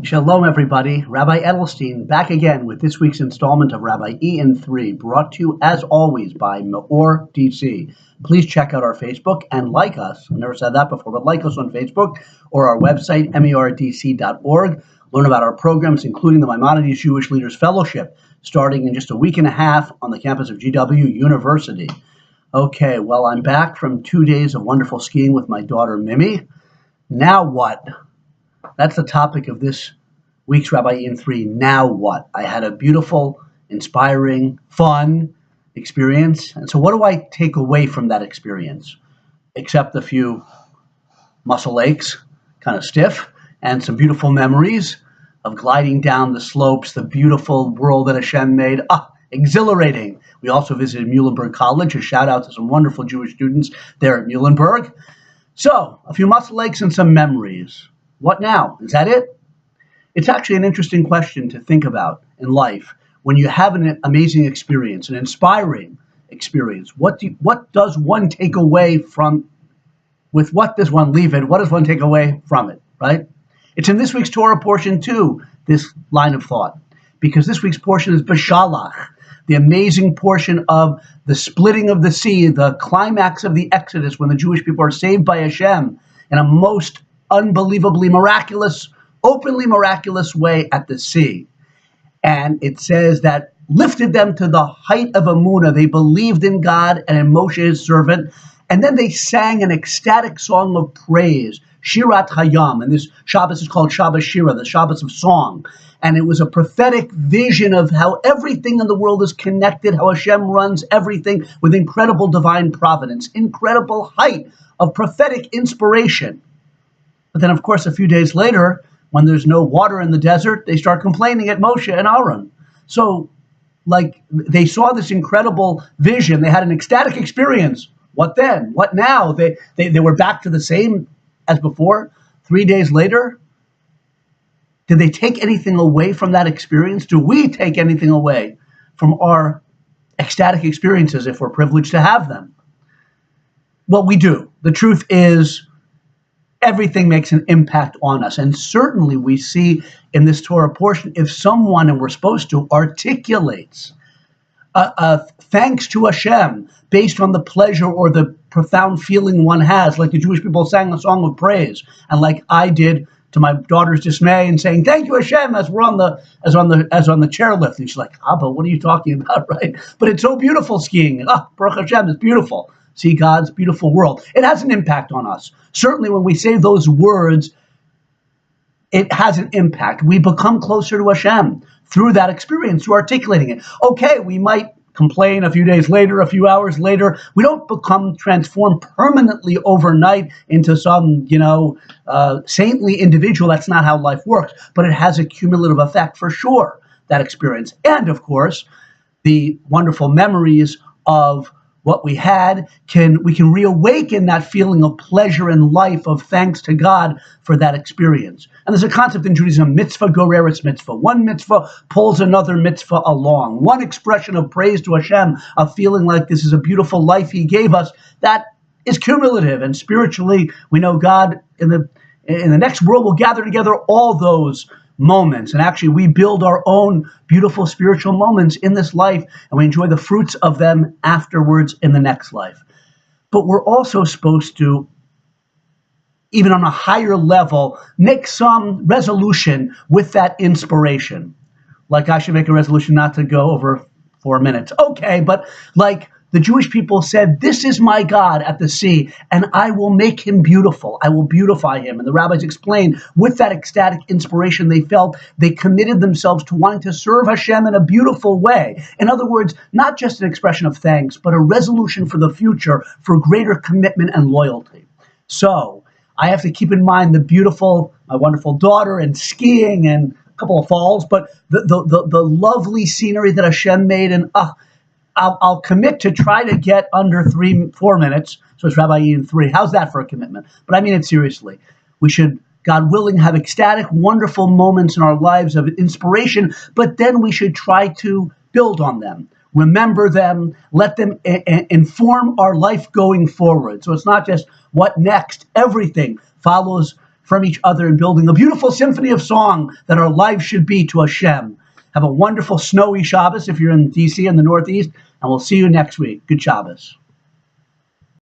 Shalom, everybody. Rabbi Edelstein back again with this week's installment of Rabbi E in 3, brought to you, as always, by MEOR DC. Please check out our Facebook and like us. I've never said that before, but like us on Facebook or our website, MEORDC.org. Learn about our programs, including the Maimonides Jewish Leaders Fellowship, starting in just a week and a half on the campus of GW University. Okay, well, I'm back from 2 days of wonderful skiing with my daughter, Mimi. Now what? That's the topic of this week's Rabbi E in 3. Now what? I had a beautiful, inspiring, fun experience. And so what do I take away from that experience? Except a few muscle aches, kind of stiff, and some beautiful memories of gliding down the slopes, the beautiful world that Hashem made. Exhilarating. We also visited Muhlenberg College. A shout out to some wonderful Jewish students there at Muhlenberg. So, a few muscle aches and some memories. What now? Is that it? It's actually an interesting question to think about in life. When you have an amazing experience, an inspiring experience, what does one take away from, with what does one leave it? What does one take away from it, right? It's in this week's Torah portion too, this line of thought, because this week's portion is Beshalach, the amazing portion of the splitting of the sea, the climax of the Exodus, when the Jewish people are saved by Hashem in a most unbelievably miraculous, openly miraculous way at the sea. And it says that lifted them to the height of Emunah. They believed in God and in Moshe, his servant. And then they sang an ecstatic song of praise, Shirat Hayam. And this Shabbos is called Shabbos Shira, the Shabbos of song. And it was a prophetic vision of how everything in the world is connected, how Hashem runs everything with incredible divine providence, incredible height of prophetic inspiration. But then, of course, a few days later, when there's no water in the desert, they start complaining at Moshe and Aaron. So, they saw this incredible vision. They had an ecstatic experience. What then? What now? They were back to the same as before. 3 days later, did they take anything away from that experience? Do we take anything away from our ecstatic experiences if we're privileged to have them? Well, we do. The truth is, everything makes an impact on us. And certainly we see in this Torah portion, if someone, and we're supposed to, articulates thanks to Hashem based on the pleasure or the profound feeling one has, like the Jewish people sang a song of praise, and like I did to my daughter's dismay, and saying, "Thank you, Hashem," as we're on the chairlift. And she's like, "Abba, what are you talking about?" Right? But it's so beautiful skiing. Baruch Hashem, it's beautiful. See God's beautiful world. It has an impact on us. Certainly when we say those words, it has an impact. We become closer to Hashem through that experience, through articulating it. Okay, we might complain a few days later, a few hours later. We don't become transformed permanently overnight into some, saintly individual. That's not how life works. But it has a cumulative effect for sure, that experience. And of course, the wonderful memories of what we had, we can reawaken that feeling of pleasure in life, of thanks to God for that experience. And there's a concept in Judaism, mitzvah goreres mitzvah. One mitzvah pulls another mitzvah along. One expression of praise to Hashem, of feeling like this is a beautiful life He gave us, that is cumulative. And spiritually, we know God in the next world will gather together all those moments. And actually, we build our own beautiful spiritual moments in this life, and we enjoy the fruits of them afterwards in the next life. But we're also supposed to, even on a higher level, make some resolution with that inspiration. Like I should make a resolution not to go over 4 minutes. Okay, but like the Jewish people said, "This is my God at the sea, and I will make him beautiful. I will beautify him." And the rabbis explained, with that ecstatic inspiration they felt, they committed themselves to wanting to serve Hashem in a beautiful way. In other words, not just an expression of thanks, but a resolution for the future, for greater commitment and loyalty. So I have to keep in mind my wonderful daughter, and skiing, and a couple of falls, but the lovely scenery that Hashem made, and I'll commit to try to get under 4 minutes. So it's Rabbi E in 3. How's that for a commitment? But I mean it seriously. We should, God willing, have ecstatic, wonderful moments in our lives of inspiration, but then we should try to build on them, remember them, let them inform our life going forward. So it's not just what next. Everything follows from each other and building a beautiful symphony of song that our lives should be to Hashem. Have a wonderful snowy Shabbos if you're in D.C. in the Northeast, and we'll see you next week. Good Shabbos.